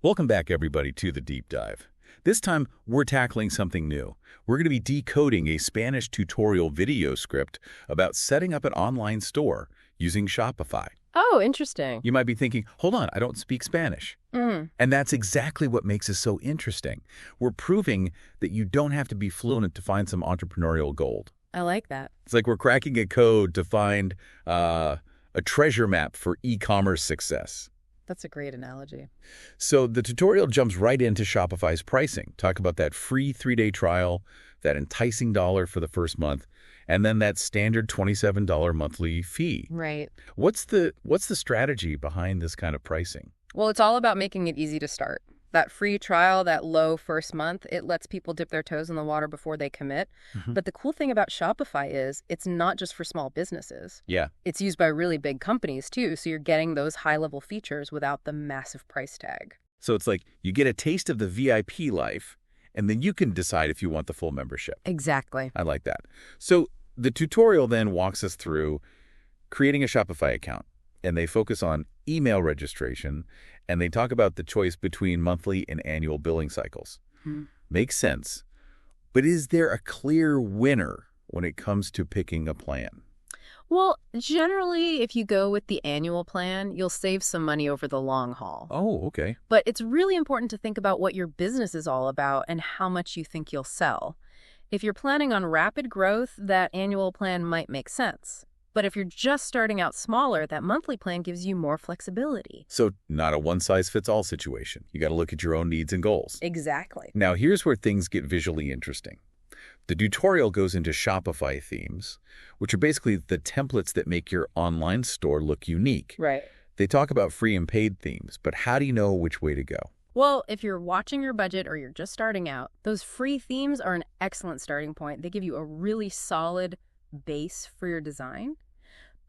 Welcome back, everybody, to the Deep Dive. This time, we're tackling something new. We're going to be decoding a Spanish tutorial video script about setting up an online store using Shopify. Oh, interesting. You might be thinking, hold on, I don't speak Spanish. And that's exactly what makes this so interesting. We're proving that you don't have to be fluent to find some entrepreneurial gold. I like that. It's like we're cracking a code to find a treasure map for e-commerce success. That's a great analogy. So the tutorial jumps right into Shopify's pricing. Talk about that free 3-day trial, that enticing $1 for the first month, and then that standard $27 monthly fee. Right. What's the strategy behind this kind of pricing? Well, it's all about making it easy to start. That free trial, that low first month, it lets people dip their toes in the water before they commit. But the cool thing about Shopify is it's not just for small businesses. Yeah. It's used by really big companies, too, so you're getting those high-level features without the massive price tag. So it's like you get a taste of the VIP life, and then you can decide if you want the full membership. Exactly. I like that. So the tutorial then walks us through creating a Shopify account, and they focus on email registration, and they talk about the choice between monthly and annual billing cycles. Makes sense. But is there a clear winner when it comes to picking a plan? Well, generally, if you go with the annual plan, you'll save some money over the long haul. Oh, okay. But it's really important to think about what your business is all about and how much you think you'll sell. If you're planning on rapid growth, that annual plan might make sense. But if you're just starting out smaller, that monthly plan gives you more flexibility. So not a one-size-fits-all situation. You got to look at your own needs and goals. Exactly. Now, here's where things get visually interesting. The tutorial goes into Shopify themes, which are basically the templates that make your online store look unique. Right. They talk about free and paid themes, but how do you know which way to go? Well, if you're watching your budget or you're just starting out, those free themes are an excellent starting point. They give you a really solid base for your design.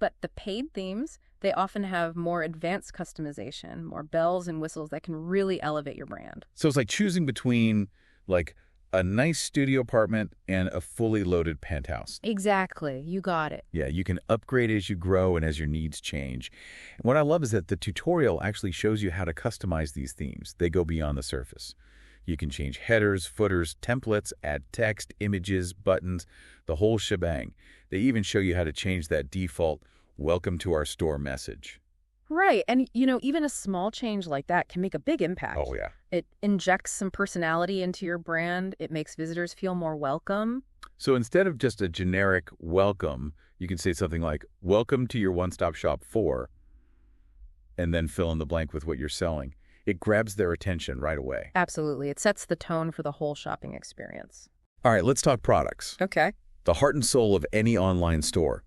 But the paid themes, they often have more advanced customization, more bells and whistles that can really elevate your brand. So it's like choosing between like a nice studio apartment and a fully loaded penthouse. Exactly. You got it. Yeah, you can upgrade as you grow and as your needs change. And what I love is that the tutorial actually shows you how to customize these themes. They go beyond the surface. You can change headers, footers, templates, add text, images, buttons, the whole shebang. They even show you how to change that default "Welcome to our store" message. Right. And, even a small change like that can make a big impact. Oh, yeah. It injects some personality into your brand. It makes visitors feel more welcome. So instead of just a generic welcome, you can say something like, "Welcome to your one-stop shop for," and then fill in the blank with what you're selling. It grabs their attention right away. Absolutely. It sets the tone for the whole shopping experience. All right, let's talk products. Okay. The heart and soul of any online store.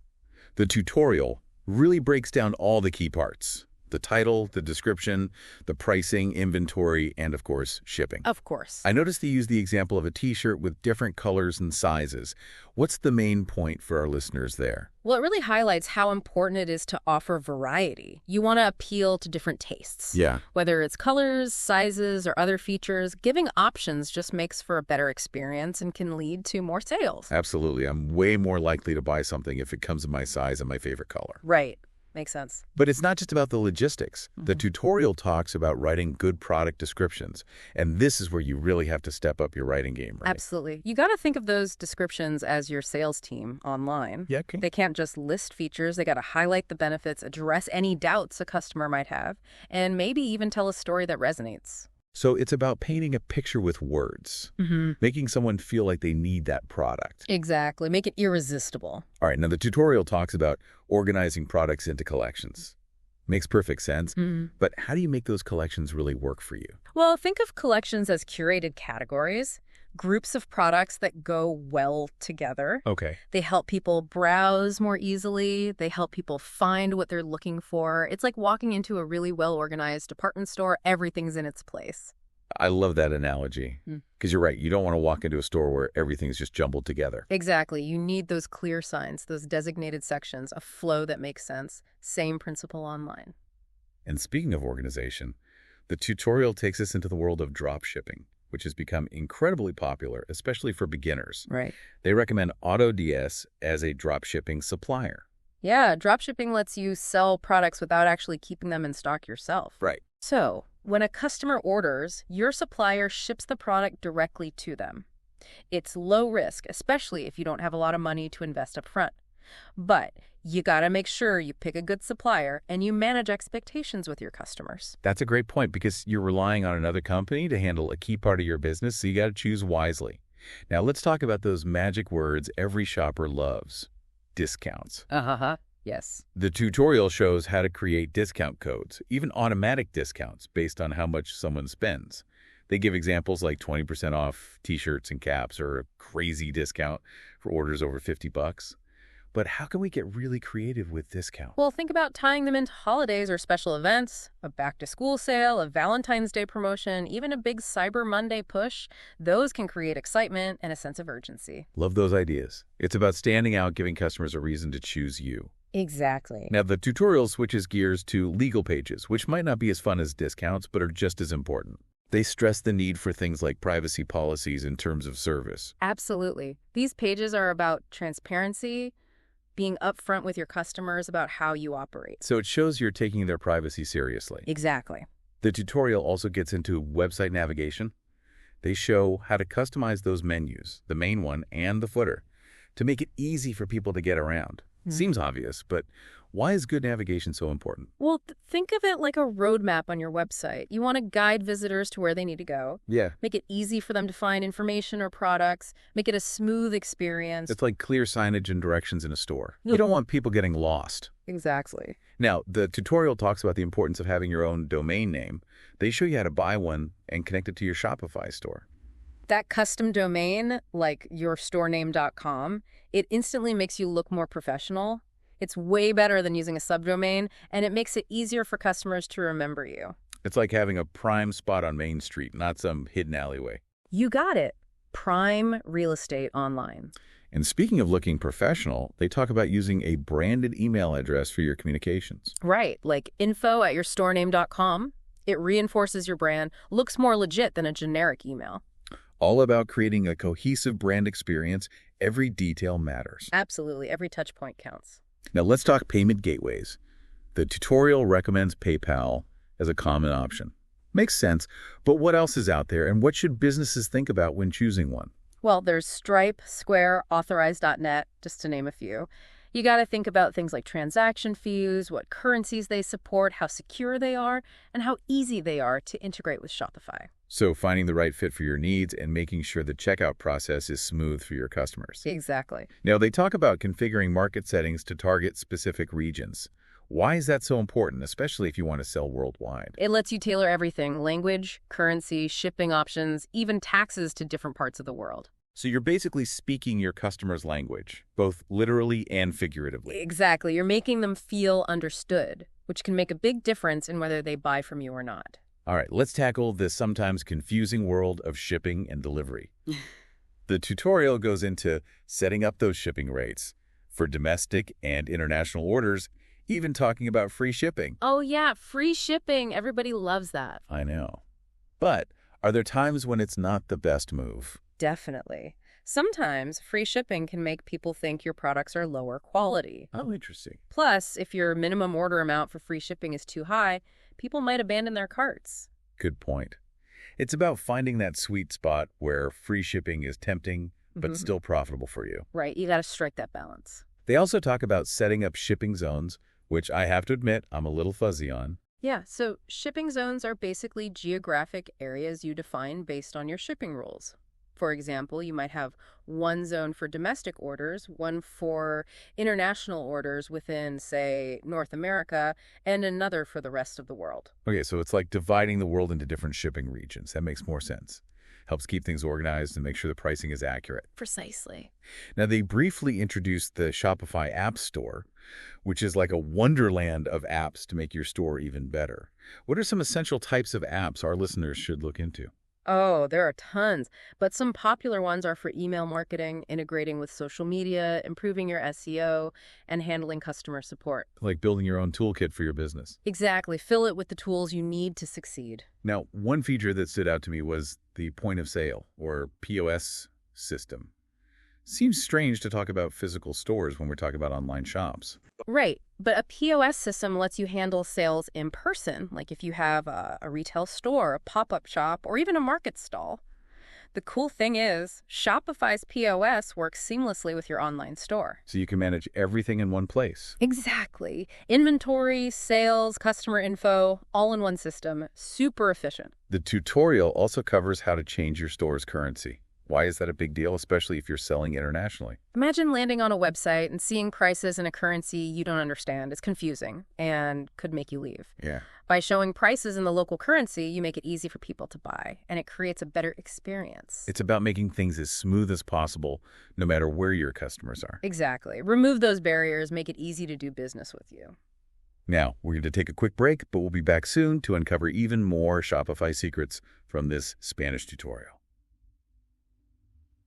The tutorial really breaks down all the key parts. The title, the description, the pricing, inventory, and of course, shipping. Of course. I noticed they use the example of a t-shirt with different colors and sizes. What's the main point for our listeners there? Well, it really highlights how important it is to offer variety. You want to appeal to different tastes. Yeah. Whether it's colors, sizes, or other features, giving options just makes for a better experience and can lead to more sales. Absolutely. I'm way more likely to buy something if it comes in my size and my favorite color. Right. Makes sense. But it's not just about the logistics. The tutorial talks about writing good product descriptions. And this is where you really have to step up your writing game, right? Absolutely. You got to think of those descriptions as your sales team online. Yeah, okay. They can't just list features. They got to highlight the benefits, address any doubts a customer might have, and maybe even tell a story that resonates. So it's about painting a picture with words, making someone feel like they need that product. Exactly. Make it irresistible. All right, now the tutorial talks about organizing products into collections. Makes perfect sense. But how do you make those collections really work for you? Well, think of collections as curated categories, groups of products that go well together. Okay. They help people browse more easily. They help people find what they're looking for. It's like walking into a really well-organized department store. Everything's in its place. I love that analogy because you're right. You don't want to walk into a store where everything's just jumbled together. Exactly. You need those clear signs, those designated sections, a flow that makes sense. Same principle online. And speaking of organization, the tutorial takes us into the world of drop shipping, which has become incredibly popular, especially for beginners. Right. They recommend AutoDS as a drop shipping supplier. Yeah, dropshipping lets you sell products without actually keeping them in stock yourself. Right. So, When a customer orders, your supplier ships the product directly to them. It's low risk, especially if you don't have a lot of money to invest up front. But you gotta make sure you pick a good supplier and you manage expectations with your customers. That's a great point because you're relying on another company to handle a key part of your business, so you got to choose wisely. Now, let's talk about those magic words every shopper loves: discounts. Uh-huh. Yes. The tutorial shows how to create discount codes, even automatic discounts based on how much someone spends. They give examples like 20% off t-shirts and caps or a crazy discount for orders over $50. But how can we get really creative with discount? Well, think about tying them into holidays or special events, a back-to-school sale, a Valentine's Day promotion, even a big Cyber Monday push. Those can create excitement and a sense of urgency. Love those ideas. It's about standing out, giving customers a reason to choose you. Exactly. Now, the tutorial switches gears to legal pages, which might not be as fun as discounts, but are just as important. They stress the need for things like privacy policies and terms of service. Absolutely. These pages are about transparency, being upfront with your customers about how you operate. So it shows you're taking their privacy seriously. Exactly. The tutorial also gets into website navigation. They show how to customize those menus, the main one and the footer, to make it easy for people to get around. Seems obvious, but why is good navigation so important? Well, think of it like a roadmap on your website. You want to guide visitors to where they need to go. Yeah. Make it easy for them to find information or products. Make it a smooth experience. It's like clear signage and directions in a store. You don't want people getting lost. Exactly. Now, the tutorial talks about the importance of having your own domain name. They show you how to buy one and connect it to your Shopify store. That custom domain, like yourstorename.com, it instantly makes you look more professional. It's way better than using a subdomain, and it makes it easier for customers to remember you. It's like having a prime spot on Main Street, not some hidden alleyway. You got it. Prime real estate online. And speaking of looking professional, they talk about using a branded email address for your communications. Right, like info@yourstorename.com. It reinforces your brand, looks more legit than a generic email. All about creating a cohesive brand experience. Every detail matters. Absolutely, every touch point counts. Now let's talk payment gateways. The tutorial recommends PayPal as a common option. Makes sense, but what else is out there and what should businesses think about when choosing one? Well, there's Stripe, Square, Authorize.net, just to name a few. You got to think about things like transaction fees, what currencies they support, how secure they are, and how easy they are to integrate with Shopify. So finding the right fit for your needs and making sure the checkout process is smooth for your customers. Exactly. Now, they talk about configuring market settings to target specific regions. Why is that so important, especially if you want to sell worldwide? It lets you tailor everything: language, currency, shipping options, even taxes to different parts of the world. So you're basically speaking your customer's language, both literally and figuratively. Exactly. You're making them feel understood, which can make a big difference in whether they buy from you or not. All right, let's tackle this sometimes confusing world of shipping and delivery. The tutorial goes into setting up those shipping rates for domestic and international orders, even talking about free shipping. Oh yeah, free shipping. Everybody loves that. I know. But are there times when it's not the best move? Definitely. Sometimes free shipping can make people think your products are lower quality. Oh, interesting. Plus, if your minimum order amount for free shipping is too high, people might abandon their carts. Good point. It's about finding that sweet spot where free shipping is tempting, but still profitable for you. Right, you got to strike that balance. They also talk about setting up shipping zones, which I have to admit I'm a little fuzzy on. Yeah, so shipping zones are basically geographic areas you define based on your shipping rules. For example, you might have one zone for domestic orders, one for international orders within, say, North America, and another for the rest of the world. Okay, so it's like dividing the world into different shipping regions. That makes more sense. Helps keep things organized and make sure the pricing is accurate. Precisely. Now, they briefly introduced the Shopify App Store, which is like a wonderland of apps to make your store even better. What are some essential types of apps our listeners should look into? Oh, there are tons, but some popular ones are for email marketing, integrating with social media, improving your SEO, and handling customer support. Like building your own toolkit for your business. Exactly. Fill it with the tools you need to succeed. Now, one feature that stood out to me was the point of sale, or POS system. Seems strange to talk about physical stores when we're talking about online shops. Right. But a POS system lets you handle sales in person, like if you have a retail store, a pop-up shop, or even a market stall. The cool thing is, Shopify's POS works seamlessly with your online store. So you can manage everything in one place. Exactly. Inventory, sales, customer info, all in one system. Super efficient. The tutorial also covers how to change your store's currency. Why is that a big deal, especially if you're selling internationally? Imagine landing on a website and seeing prices in a currency you don't understand. It's confusing and could make you leave. Yeah. By showing prices in the local currency, you make it easy for people to buy, and it creates a better experience. It's about making things as smooth as possible, no matter where your customers are. Exactly. Remove those barriers, make it easy to do business with you. Now, we're going to take a quick break, but we'll be back soon to uncover even more Shopify secrets from this Spanish tutorial.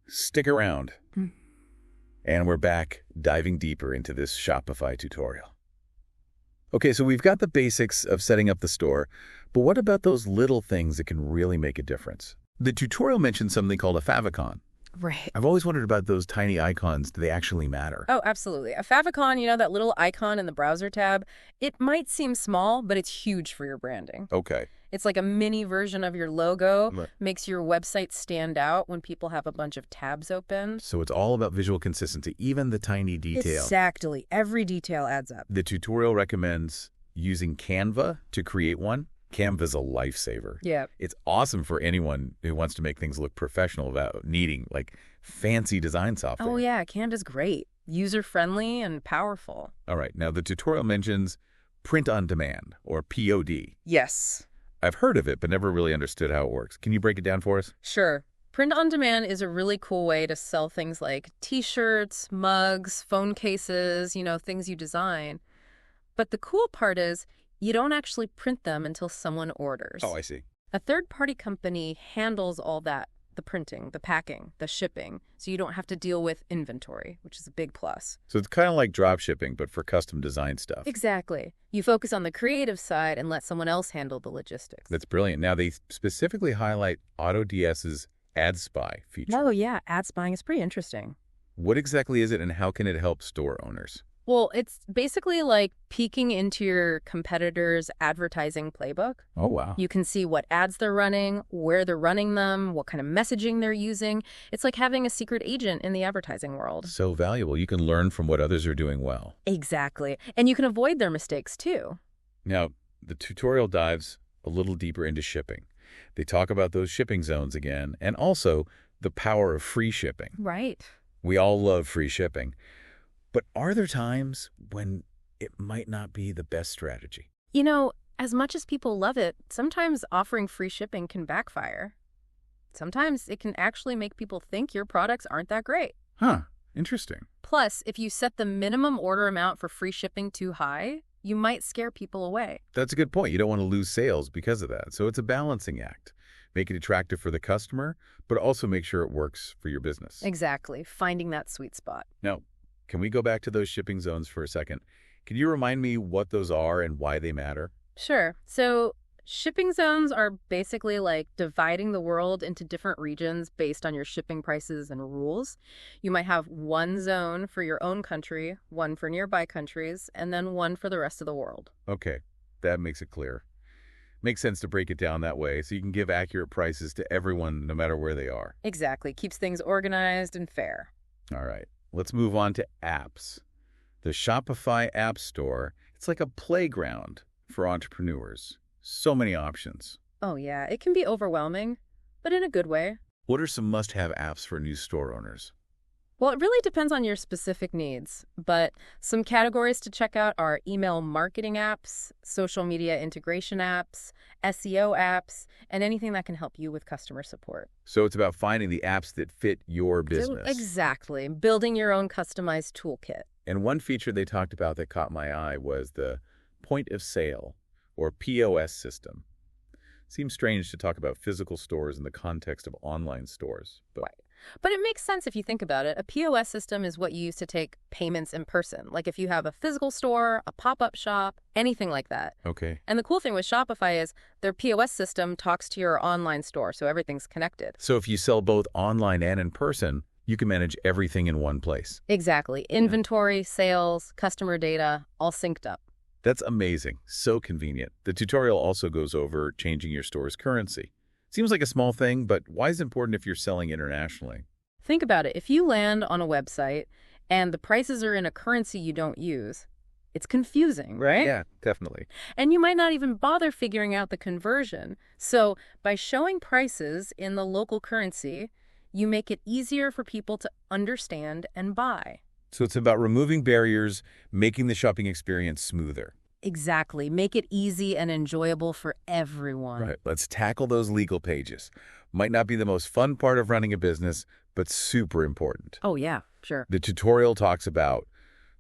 Stick around. And we're back, diving deeper into this Shopify tutorial. Okay, so we've got the basics of setting up the store, but what about those little things that can really make a difference? The tutorial mentioned something called a favicon. Right. I've always wondered about those tiny icons. Do they actually matter? Oh, absolutely. A favicon, that little icon in the browser tab, it might seem small, but it's huge for your branding. Okay. It's like a mini version of your logo, Right. makes your website stand out when people have a bunch of tabs open. So it's all about visual consistency, even the tiny detail. Exactly. Every detail adds up. The tutorial recommends using Canva to create one. Canva's a lifesaver. Yeah. It's awesome for anyone who wants to make things look professional without needing, fancy design software. Oh, yeah. Canva's great. User-friendly and powerful. All right. Now, the tutorial mentions print on demand, or POD. Yes. I've heard of it, but never really understood how it works. Can you break it down for us? Sure. Print on demand is a really cool way to sell things like T-shirts, mugs, phone cases, things you design. But the cool part is you don't actually print them until someone orders. Oh, I see. A third-party company handles all that, the printing, the packing, the shipping, so you don't have to deal with inventory, which is a big plus. So it's kind of like drop shipping, but for custom design stuff. Exactly. You focus on the creative side and let someone else handle the logistics. That's brilliant. Now, they specifically highlight AutoDS's Ad Spy feature. Oh, yeah. Ad spying is pretty interesting. What exactly is it, and how can it help store owners? Well, it's basically like peeking into your competitor's advertising playbook. Oh, wow. You can see what ads they're running, where they're running them, what kind of messaging they're using. It's like having a secret agent in the advertising world. So valuable. You can learn from what others are doing well. Exactly. And you can avoid their mistakes, too. Now, the tutorial dives a little deeper into shipping. They talk about those shipping zones again, and also the power of free shipping. Right. We all love free shipping. But are there times when it might not be the best strategy? As much as people love it, sometimes offering free shipping can backfire. Sometimes it can actually make people think your products aren't that great. Huh. Interesting. Plus, if you set the minimum order amount for free shipping too high, you might scare people away. That's a good point. You don't want to lose sales because of that. So it's a balancing act. Make it attractive for the customer, but also make sure it works for your business. Exactly. Finding that sweet spot. Now, can we go back to those shipping zones for a second? Can you remind me what those are and why they matter? Sure. So shipping zones are basically like dividing the world into different regions based on your shipping prices and rules. You might have one zone for your own country, one for nearby countries, and then one for the rest of the world. Okay, that makes it clear. Makes sense to break it down that way so you can give accurate prices to everyone no matter where they are. Exactly. Keeps things organized and fair. All right, let's move on to apps. The Shopify App Store, it's like a playground for entrepreneurs. So many options. Oh, yeah. It can be overwhelming, but in a good way. What are some must-have apps for new store owners? Well, it really depends on your specific needs, but some categories to check out are email marketing apps, social media integration apps, SEO apps, and anything that can help you with customer support. So it's about finding the apps that fit your business. Exactly. Building your own customized toolkit. And one feature they talked about that caught my eye was the point of sale, or POS system. Seems strange to talk about physical stores in the context of online stores. Right. But it makes sense if you think about it. A POS system is what you use to take payments in person. Like if you have a physical store, a pop-up shop, anything like that. Okay. And the cool thing with Shopify is their POS system talks to your online store, so everything's connected. So if you sell both online and in person, You can manage everything in one place. Exactly. Inventory, sales, customer data, all synced up. That's amazing. So convenient. The tutorial also goes over changing your store's currency. Seems like a small thing, but why is it important if you're selling internationally? Think about it. If you land on a website and the prices are in a currency you don't use, it's confusing, right? Yeah, definitely. And you might not even bother figuring out the conversion. So by showing prices in the local currency, you make it easier for people to understand and buy. So it's about removing barriers, making the shopping experience smoother. Exactly. Make it easy and enjoyable for everyone. Right. Let's tackle those legal pages. Might not be the most fun part of running a business, but super important. Oh, yeah, sure. The tutorial talks about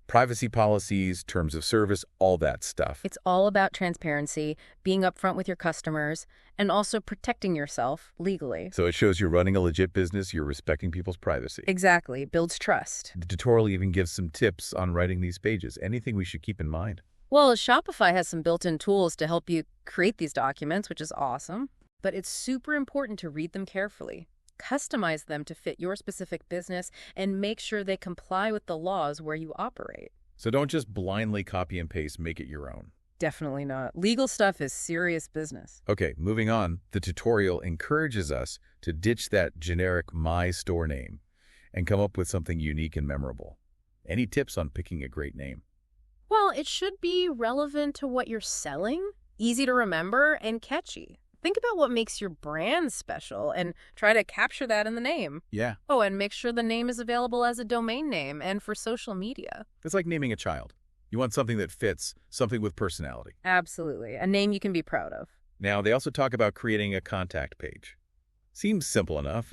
privacy policies, terms of service, all that stuff. It's all about transparency, being upfront with your customers, and also protecting yourself legally. So it shows you're running a legit business, you're respecting people's privacy. Exactly. Builds trust. The tutorial even gives some tips on writing these pages. Anything we should keep in mind? Well, Shopify has some built-in tools to help you create these documents, which is awesome. But it's super important to read them carefully. Customize them to fit your specific business and make sure they comply with the laws where you operate. So don't just blindly copy and paste, make it your own. Definitely not. Legal stuff is serious business. Okay, moving on. The tutorial encourages us to ditch that generic My Store name and come up with something unique and memorable. Any tips on picking a great name? Well, it should be relevant to what you're selling, easy to remember, and catchy. Think about what makes your brand special and try to capture that in the name. Yeah. Oh, and make sure the name is available as a domain name and for social media. It's like naming a child. You want something that fits, something with personality. Absolutely. A name you can be proud of. Now, they also talk about creating a contact page. Seems simple enough,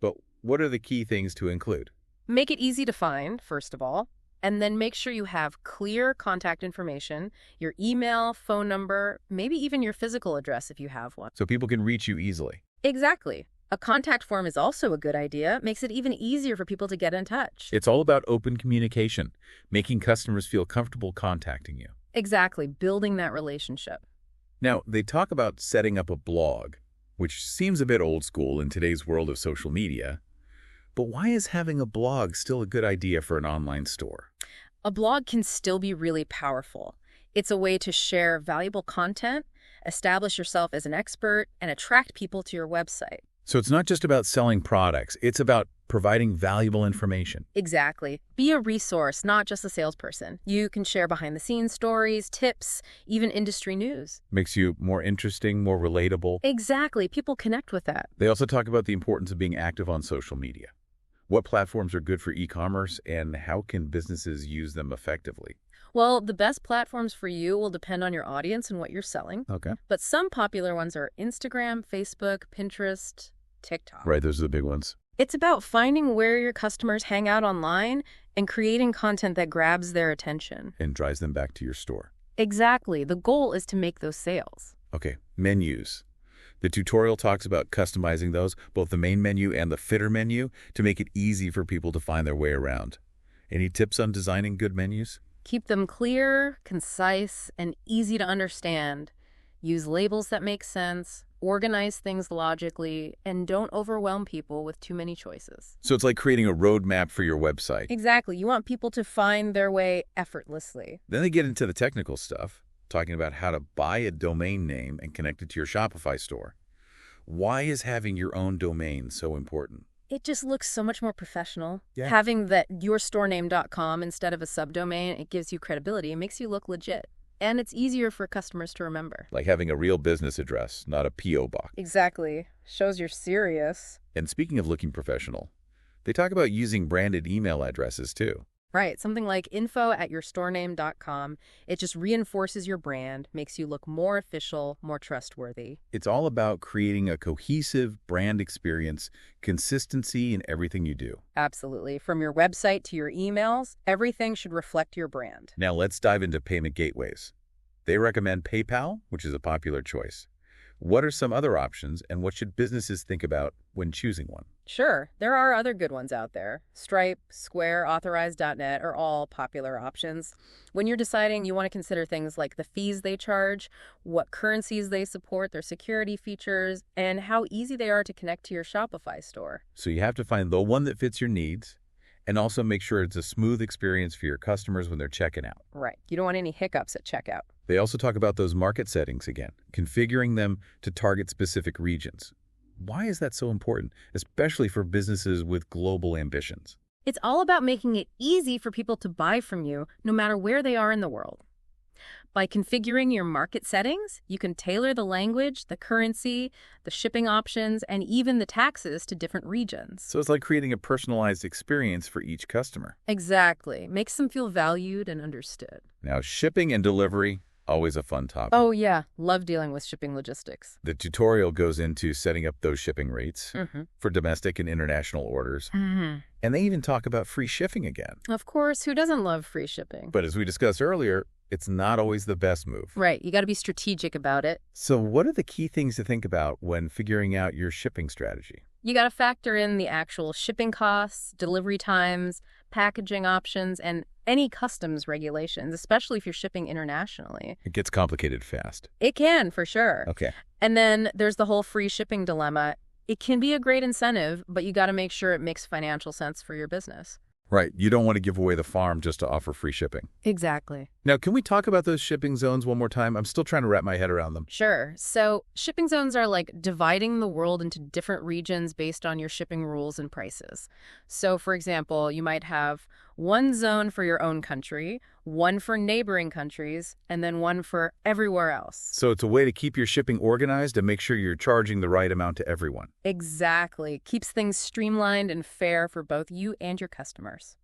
but what are the key things to include? Make it easy to find, first of all, and then make sure you have clear contact information, your email, phone number, maybe even your physical address if you have one. So people can reach you easily. Exactly. A contact form is also a good idea. Makes it even easier for people to get in touch. It's all about open communication, making customers feel comfortable contacting you. Exactly. Building that relationship. Now, they talk about setting up a blog, which seems a bit old school in today's world of social media. But why is having a blog still a good idea for an online store? A blog can still be really powerful. It's a way to share valuable content, establish yourself as an expert, and attract people to your website. So it's not just about selling products, it's about providing valuable information. Exactly. Be a resource, not just a salesperson. You can share behind-the-scenes stories, tips, even industry news. Makes you more interesting, more relatable. Exactly. People connect with that. They also talk about the importance of being active on social media. What platforms are good for e-commerce, and how can businesses use them effectively? Well, the best platforms for you will depend on your audience and what you're selling. Okay. But some popular ones are Instagram, Facebook, Pinterest, TikTok. Right, those are the big ones. It's about finding where your customers hang out online and creating content that grabs their attention. And drives them back to your store. Exactly. The goal is to make those sales. Okay, menus. The tutorial talks about customizing those, both the main menu and the footer menu, to make it easy for people to find their way around. Any tips on designing good menus? Keep them clear, concise, and easy to understand. Use labels that make sense, organize things logically, and don't overwhelm people with too many choices. So it's like creating a roadmap for your website. Exactly. You want people to find their way effortlessly. Then they get into the technical stuff, talking about how to buy a domain name and connect it to your Shopify store. Why is having your own domain so important? It just looks so much more professional. Yeah. Having that yourstorename.com instead of a subdomain, it gives you credibility. It makes you look legit. And it's easier for customers to remember. Like having a real business address, not a P.O. box. Exactly. Shows you're serious. And speaking of looking professional, they talk about using branded email addresses too. Right. Something like info@yourstorename.com. It just reinforces your brand, makes you look more official, more trustworthy. It's all about creating a cohesive brand experience, consistency in everything you do. Absolutely. From your website to your emails, everything should reflect your brand. Now let's dive into payment gateways. They recommend PayPal, which is a popular choice. What are some other options, and what should businesses think about when choosing one? Sure, there are other good ones out there. Stripe, Square, Authorize.net are all popular options. When you're deciding, you want to consider things like the fees they charge, what currencies they support, their security features, and how easy they are to connect to your Shopify store. So you have to find the one that fits your needs, and also make sure it's a smooth experience for your customers when they're checking out. Right. You don't want any hiccups at checkout. They also talk about those market settings again, configuring them to target specific regions. Why is that so important, especially for businesses with global ambitions? It's all about making it easy for people to buy from you, no matter where they are in the world. By configuring your market settings, you can tailor the language, the currency, the shipping options, and even the taxes to different regions. So it's like creating a personalized experience for each customer. Exactly. Makes them feel valued and understood. Now, shipping and delivery, always a fun topic. Oh, yeah. Love dealing with shipping logistics. The tutorial goes into setting up those shipping rates for domestic and international orders. And they even talk about free shipping again. Of course, who doesn't love free shipping? But as we discussed earlier, it's not always the best move. Right. You got to be strategic about it. So what are the key things to think about when figuring out your shipping strategy? You got to factor in the actual shipping costs, delivery times, packaging options, and any customs regulations, especially if you're shipping internationally. It gets complicated fast. It can, for sure. Okay. And then there's the whole free shipping dilemma. It can be a great incentive, but you got to make sure it makes financial sense for your business. Right. You don't want to give away the farm just to offer free shipping. Exactly. Now, can we talk about those shipping zones one more time? I'm still trying to wrap my head around them. Sure. So shipping zones are like dividing the world into different regions based on your shipping rules and prices. So, for example, you might have one zone for your own country, one for neighboring countries, and then one for everywhere else. So it's a way to keep your shipping organized and make sure you're charging the right amount to everyone. Exactly. Keeps things streamlined and fair for both you and your customers.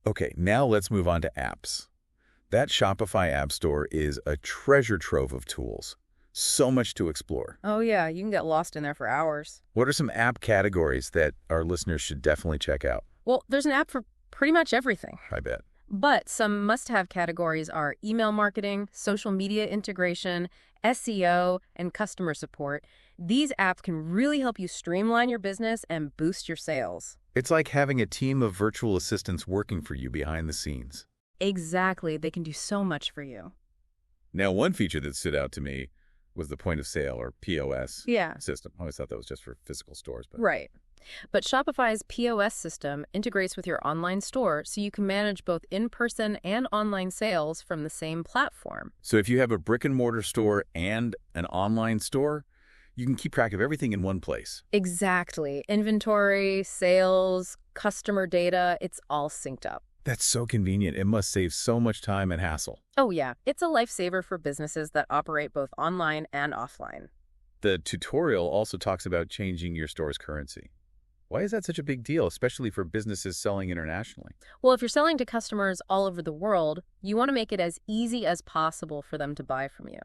Okay, now let's move on to apps. That Shopify app store is a treasure trove of tools. So much to explore. Oh, yeah. You can get lost in there for hours. What are some app categories that our listeners should definitely check out? Well, there's an app for pretty much everything. I bet. But some must-have categories are email marketing, social media integration, SEO, and customer support. These apps can really help you streamline your business and boost your sales. It's like having a team of virtual assistants working for you behind the scenes. Exactly. They can do so much for you. Now, one feature that stood out to me was the point of sale, or POS, system. I always thought that was just for physical stores. But Right. But Shopify's POS system integrates with your online store so you can manage both in-person and online sales from the same platform. So if you have a brick-and-mortar store and an online store, you can keep track of everything in one place. Exactly. Inventory, sales, customer data, it's all synced up. That's so convenient. It must save so much time and hassle. Oh, yeah. It's a lifesaver for businesses that operate both online and offline. The tutorial also talks about changing your store's currency. Why is that such a big deal, especially for businesses selling internationally? Well, if you're selling to customers all over the world, you want to make it as easy as possible for them to buy from you.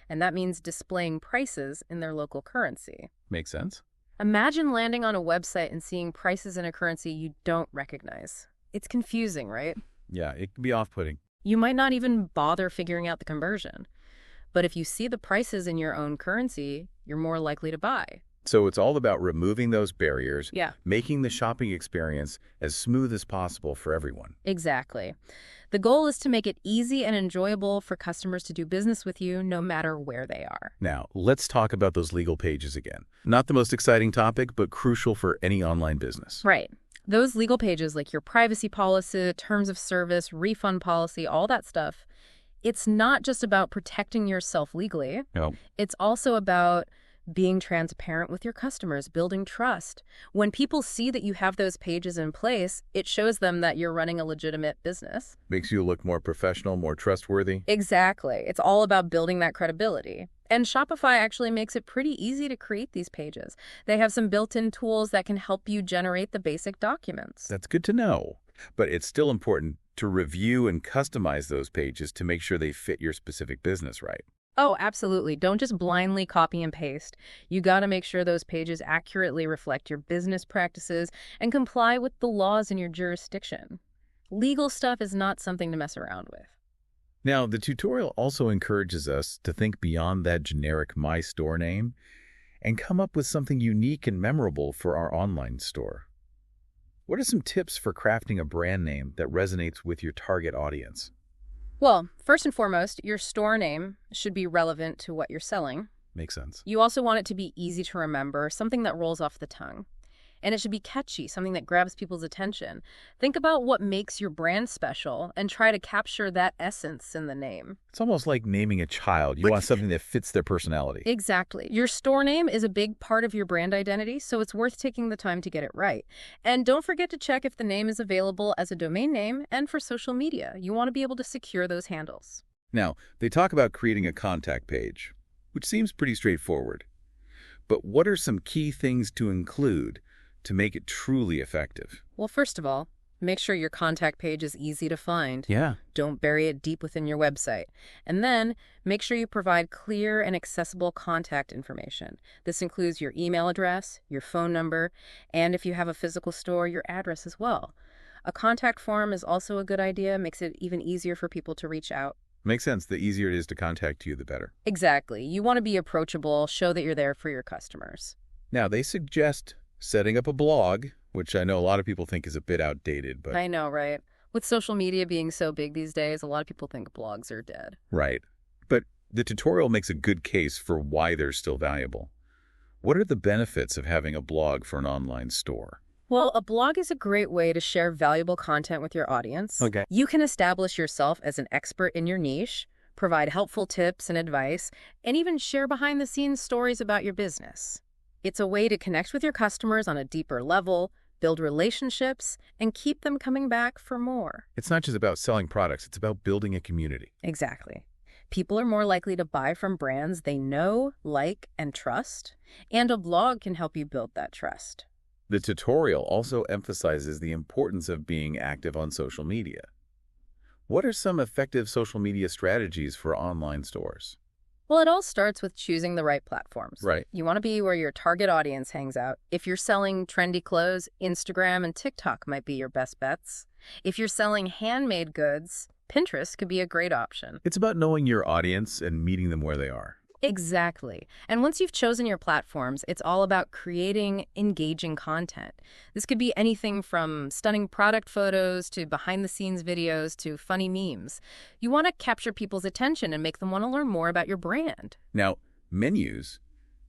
And that means displaying prices in their local currency. Makes sense. Imagine landing on a website and seeing prices in a currency you don't recognize. It's confusing, right? Yeah, it can be off-putting. You might not even bother figuring out the conversion. But if you see the prices in your own currency, you're more likely to buy. So it's all about removing those barriers, Yeah. making the shopping experience as smooth as possible for everyone. Exactly. The goal is to make it easy and enjoyable for customers to do business with you no matter where they are. Now, let's talk about those legal pages again. Not the most exciting topic, but crucial for any online business. Right. Those legal pages like your privacy policy, terms of service, refund policy, all that stuff, it's not just about protecting yourself legally. No. It's also about being transparent with your customers, building trust. When people see that you have those pages in place, it shows them that you're running a legitimate business. Makes you look more professional, more trustworthy. Exactly. It's all about building that credibility. And Shopify actually makes it pretty easy to create these pages. They have some built-in tools that can help you generate the basic documents. That's good to know. But it's still important to review and customize those pages to make sure they fit your specific business right. Oh, absolutely. Don't just blindly copy and paste. You got to make sure those pages accurately reflect your business practices and comply with the laws in your jurisdiction. Legal stuff is not something to mess around with. Now, the tutorial also encourages us to think beyond that generic My Store name and come up with something unique and memorable for our online store. What are some tips for crafting a brand name that resonates with your target audience? Well, first and foremost, your store name should be relevant to what you're selling. Makes sense. You also want it to be easy to remember, something that rolls off the tongue. And it should be catchy, something that grabs people's attention. Think about what makes your brand special and try to capture that essence in the name. It's almost like naming a child. You want something that fits their personality. Exactly. Your store name is a big part of your brand identity, so it's worth taking the time to get it right. And don't forget to check if the name is available as a domain name and for social media. You want to be able to secure those handles. Now, they talk about creating a contact page, which seems pretty straightforward. But what are some key things to include to make it truly effective? Well, first of all, make sure your contact page is easy to find. Yeah. Don't bury it deep within your website. And then make sure you provide clear and accessible contact information. This includes your email address, your phone number, and if you have a physical store, your address as well. A contact form is also a good idea, makes it even easier for people to reach out. Makes sense. The easier it is to contact you, the better. Exactly. You want to be approachable, show that you're there for your customers. Now, they suggest setting up a blog, which I know a lot of people think is a bit outdated, but... I know, right? With social media being so big these days, a lot of people think blogs are dead. Right. But the tutorial makes a good case for why they're still valuable. What are the benefits of having a blog for an online store? Well, a blog is a great way to share valuable content with your audience. Okay. You can establish yourself as an expert in your niche, provide helpful tips and advice, and even share behind-the-scenes stories about your business. It's a way to connect with your customers on a deeper level, build relationships, and keep them coming back for more. It's not just about selling products, it's about building a community. Exactly. People are more likely to buy from brands they know, like, and trust, and a blog can help you build that trust. The tutorial also emphasizes the importance of being active on social media. What are some effective social media strategies for online stores? Well, it all starts with choosing the right platforms. Right. You want to be where your target audience hangs out. If you're selling trendy clothes, Instagram and TikTok might be your best bets. If you're selling handmade goods, Pinterest could be a great option. It's about knowing your audience and meeting them where they are. Exactly. And once you've chosen your platforms, it's all about creating engaging content. This could be anything from stunning product photos to behind-the-scenes videos to funny memes. You want to capture people's attention and make them want to learn more about your brand. Now, menus,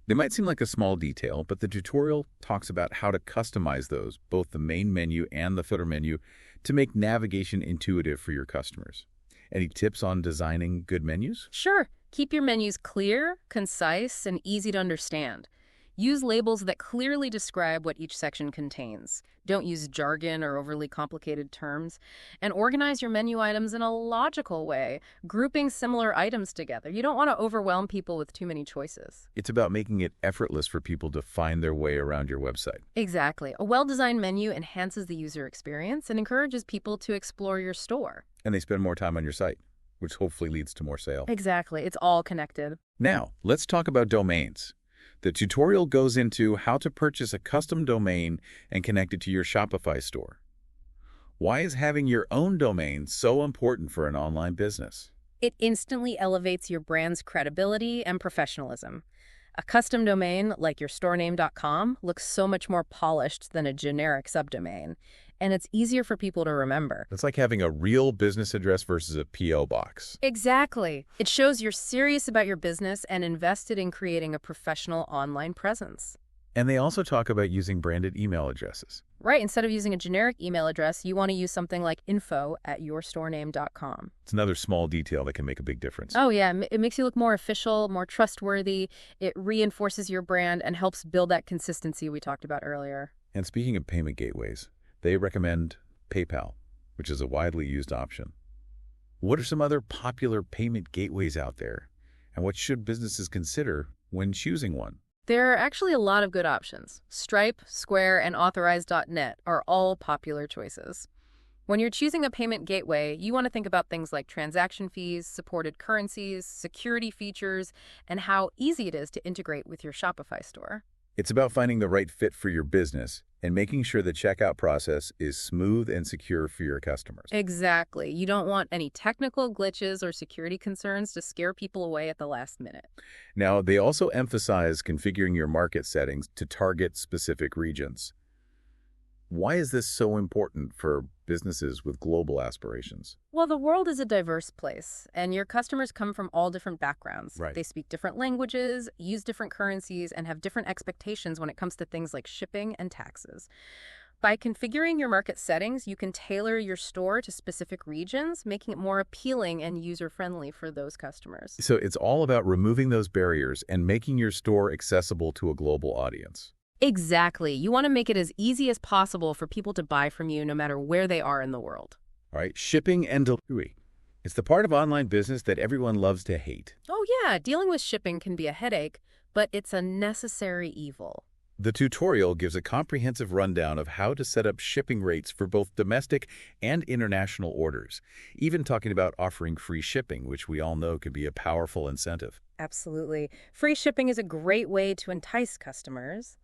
they might seem like a small detail, but the tutorial talks about how to customize those, both the main menu and the footer menu, to make navigation intuitive for your customers. Any tips on designing good menus? Sure. Keep your menus clear, concise, and easy to understand. Use labels that clearly describe what each section contains. Don't use jargon or overly complicated terms. And organize your menu items in a logical way, grouping similar items together. You don't want to overwhelm people with too many choices. It's about making it effortless for people to find their way around your website. Exactly. A well-designed menu enhances the user experience and encourages people to explore your store. And they spend more time on your site, which hopefully leads to more sales. Exactly. It's all connected. Now, let's talk about domains. The tutorial goes into how to purchase a custom domain and connect it to your Shopify store. Why is having your own domain so important for an online business? It instantly elevates your brand's credibility and professionalism. A custom domain like your storename.com looks so much more polished than a generic subdomain, and it's easier for people to remember. It's like having a real business address versus a P.O. box. Exactly. It shows you're serious about your business and invested in creating a professional online presence. And they also talk about using branded email addresses. Right. Instead of using a generic email address, you want to use something like info@yourstorename.com. It's another small detail that can make a big difference. Oh, yeah. It makes you look more official, more trustworthy. It reinforces your brand and helps build that consistency we talked about earlier. And speaking of payment gateways, they recommend PayPal, which is a widely used option. What are some other popular payment gateways out there? And what should businesses consider when choosing one? There are actually a lot of good options. Stripe, Square, and Authorize.net are all popular choices. When you're choosing a payment gateway, you want to think about things like transaction fees, supported currencies, security features, and how easy it is to integrate with your Shopify store. It's about finding the right fit for your business and making sure the checkout process is smooth and secure for your customers. Exactly. You don't want any technical glitches or security concerns to scare people away at the last minute. Now, they also emphasize configuring your market settings to target specific regions. Why is this so important for businesses with global aspirations? Well, the world is a diverse place, and your customers come from all different backgrounds. Right. They speak different languages, use different currencies, and have different expectations when it comes to things like shipping and taxes. By configuring your market settings, you can tailor your store to specific regions, making it more appealing and user-friendly for those customers. So it's all about removing those barriers and making your store accessible to a global audience. Exactly. You want to make it as easy as possible for people to buy from you no matter where they are in the world. All right, shipping and delivery. It's the part of online business that everyone loves to hate. Oh yeah, dealing with shipping can be a headache, but it's a necessary evil. The tutorial gives a comprehensive rundown of how to set up shipping rates for both domestic and international orders, even talking about offering free shipping, which we all know can be a powerful incentive. Absolutely. Free shipping is a great way to entice customers.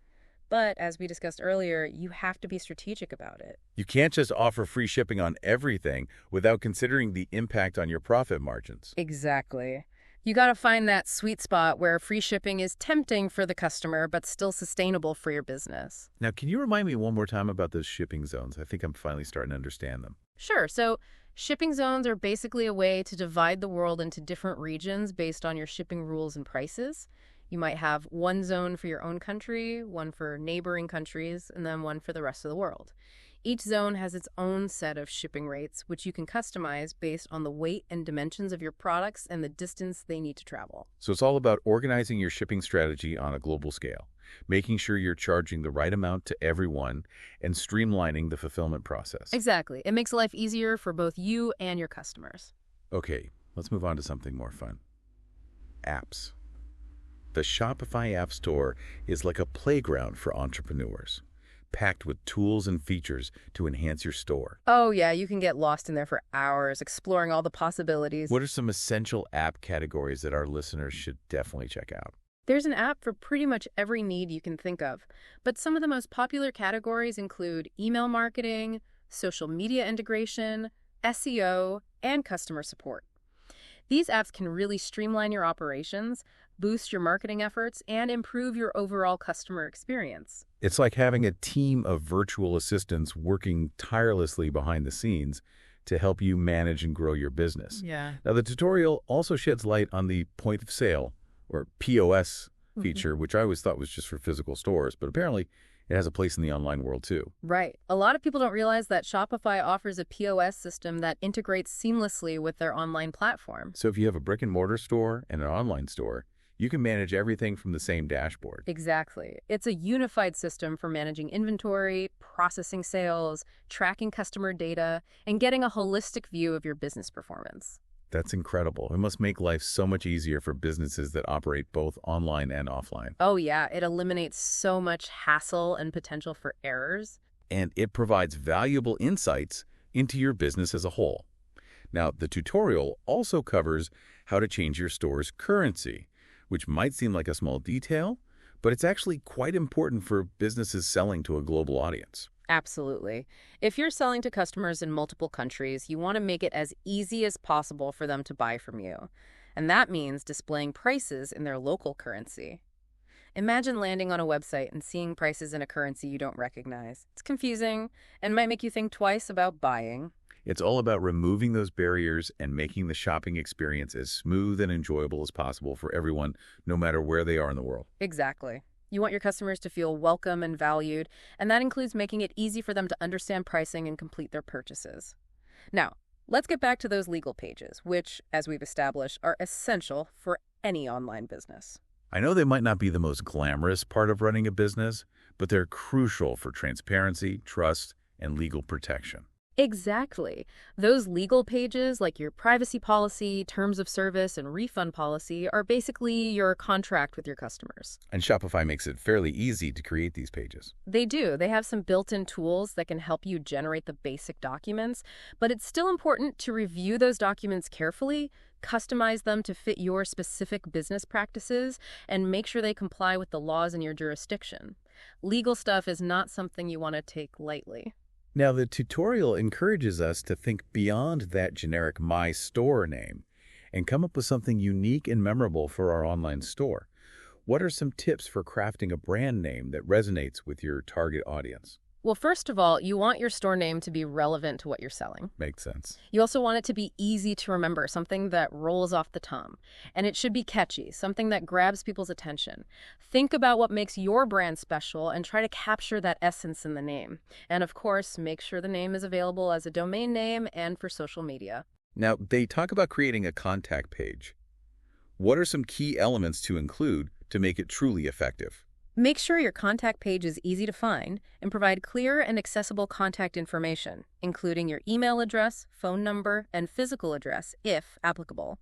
But as we discussed earlier, you have to be strategic about it. You can't just offer free shipping on everything without considering the impact on your profit margins. Exactly. You got to find that sweet spot where free shipping is tempting for the customer but still sustainable for your business. Now, can you remind me one more time about those shipping zones? I think I'm finally starting to understand them. Sure. So shipping zones are basically a way to divide the world into different regions based on your shipping rules and prices. You might have one zone for your own country, one for neighboring countries, and then one for the rest of the world. Each zone has its own set of shipping rates, which you can customize based on the weight and dimensions of your products and the distance they need to travel. So it's all about organizing your shipping strategy on a global scale, making sure you're charging the right amount to everyone, and streamlining the fulfillment process. Exactly. It makes life easier for both you and your customers. Okay, let's move on to something more fun. Apps. The Shopify App Store is like a playground for entrepreneurs, packed with tools and features to enhance your store. Oh yeah, you can get lost in there for hours, exploring all the possibilities. What are some essential app categories that our listeners should definitely check out? There's an app for pretty much every need you can think of, but some of the most popular categories include email marketing, social media integration, SEO, and customer support. These apps can really streamline your operations, boost your marketing efforts, and improve your overall customer experience. It's like having a team of virtual assistants working tirelessly behind the scenes to help you manage and grow your business. Yeah. Now, the tutorial also sheds light on the point of sale, or POS feature, which I always thought was just for physical stores, but apparently it has a place in the online world too. Right. A lot of people don't realize that Shopify offers a POS system that integrates seamlessly with their online platform. So if you have a brick and mortar store and an online store, you can manage everything from the same dashboard. Exactly. It's a unified system for managing inventory, processing sales, tracking customer data, and getting a holistic view of your business performance. That's incredible. It must make life so much easier for businesses that operate both online and offline. Oh yeah, it eliminates so much hassle and potential for errors. And it provides valuable insights into your business as a whole. Now, the tutorial also covers how to change your store's currency, which might seem like a small detail, but it's actually quite important for businesses selling to a global audience. Absolutely. If you're selling to customers in multiple countries, you want to make it as easy as possible for them to buy from you. And that means displaying prices in their local currency. Imagine landing on a website and seeing prices in a currency you don't recognize. It's confusing and might make you think twice about buying. It's all about removing those barriers and making the shopping experience as smooth and enjoyable as possible for everyone, no matter where they are in the world. Exactly. You want your customers to feel welcome and valued, and that includes making it easy for them to understand pricing and complete their purchases. Now, let's get back to those legal pages, which, as we've established, are essential for any online business. I know they might not be the most glamorous part of running a business, but they're crucial for transparency, trust, and legal protection. Exactly. Those legal pages, like your privacy policy, terms of service, and refund policy, are basically your contract with your customers. And Shopify makes it fairly easy to create these pages. They do. They have some built-in tools that can help you generate the basic documents, but it's still important to review those documents carefully, customize them to fit your specific business practices, and make sure they comply with the laws in your jurisdiction. Legal stuff is not something you want to take lightly. Now, the tutorial encourages us to think beyond that generic My Store name and come up with something unique and memorable for our online store. What are some tips for crafting a brand name that resonates with your target audience? Well, first of all, you want your store name to be relevant to what you're selling. Makes sense. You also want it to be easy to remember, something that rolls off the tongue. And it should be catchy, something that grabs people's attention. Think about what makes your brand special and try to capture that essence in the name. And of course, make sure the name is available as a domain name and for social media. Now, they talk about creating a contact page. What are some key elements to include to make it truly effective? Make sure your contact page is easy to find and provide clear and accessible contact information, including your email address, phone number, and physical address, if applicable.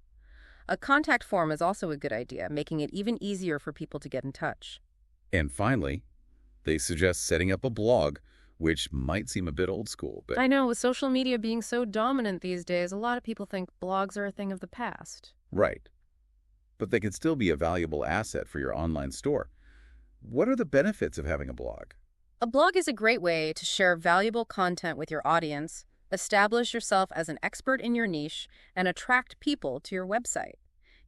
A contact form is also a good idea, making it even easier for people to get in touch. And finally, they suggest setting up a blog, which might seem a bit old school, but I know, with social media being so dominant these days, a lot of people think blogs are a thing of the past. right. But they can still be a valuable asset for your online store. What are the benefits of having a blog? A blog is a great way to share valuable content with your audience, establish yourself as an expert in your niche, and attract people to your website.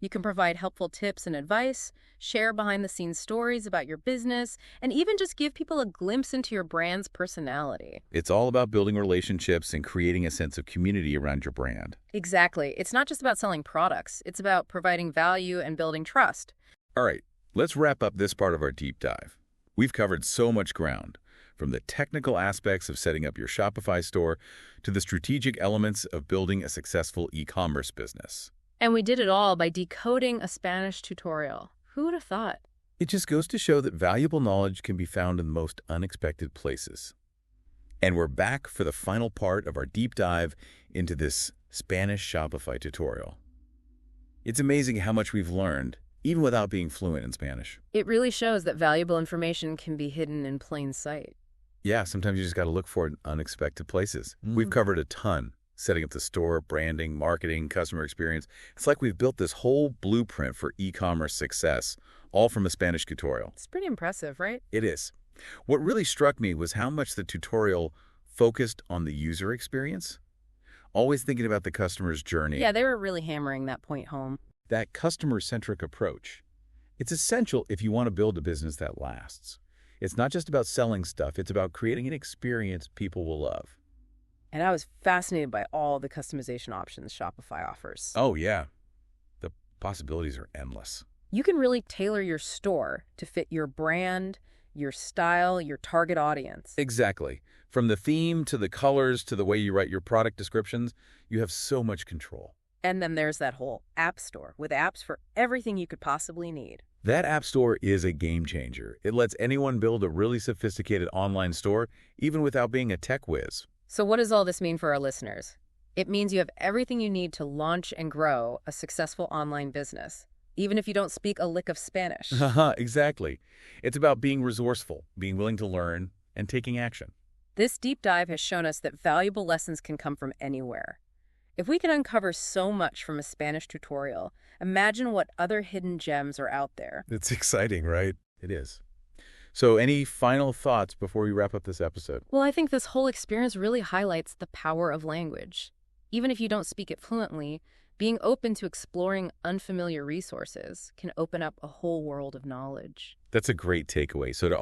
You can provide helpful tips and advice, share behind-the-scenes stories about your business, and even just give people a glimpse into your brand's personality. It's all about building relationships and creating a sense of community around your brand. Exactly. It's not just about selling products. It's about providing value and building trust. All right, let's wrap up this part of our deep dive. We've covered so much ground, from the technical aspects of setting up your Shopify store to the strategic elements of building a successful e-commerce business. And we did it all by decoding a Spanish tutorial. Who would have thought? It just goes to show that valuable knowledge can be found in the most unexpected places. And we're back for the final part of our deep dive into this Spanish Shopify tutorial. It's amazing how much we've learned, even without being fluent in Spanish. It really shows that valuable information can be hidden in plain sight. Yeah, sometimes you just got to look for it in unexpected places. We've covered a ton. Setting up the store, branding, marketing, customer experience. It's like we've built this whole blueprint for e-commerce success, all from a Spanish tutorial. It's pretty impressive, right? It is. What really struck me was how much the tutorial focused on the user experience, always thinking about the customer's journey. Yeah, they were really hammering that point home. That customer-centric approach. It's essential if you want to build a business that lasts. It's not just about selling stuff, it's about creating an experience people will love. And I was fascinated by all the customization options Shopify offers. Oh, yeah. The possibilities are endless. You can really tailor your store to fit your brand, your style, your target audience. Exactly. From the theme to the colors to the way you write your product descriptions, you have so much control. And then there's that whole app store with apps for everything you could possibly need. That app store is a game changer. It lets anyone build a really sophisticated online store, even without being a tech whiz. So what does all this mean for our listeners? It means you have everything you need to launch and grow a successful online business, even if you don't speak a lick of Spanish. Exactly. It's about being resourceful, being willing to learn, and taking action. This deep dive has shown us that valuable lessons can come from anywhere. If we can uncover so much from a Spanish tutorial, imagine what other hidden gems are out there. It's exciting, right? It is. So any final thoughts before we wrap up this episode? Well, I think this whole experience really highlights the power of language. Even if you don't speak it fluently, being open to exploring unfamiliar resources can open up a whole world of knowledge. That's a great takeaway. So to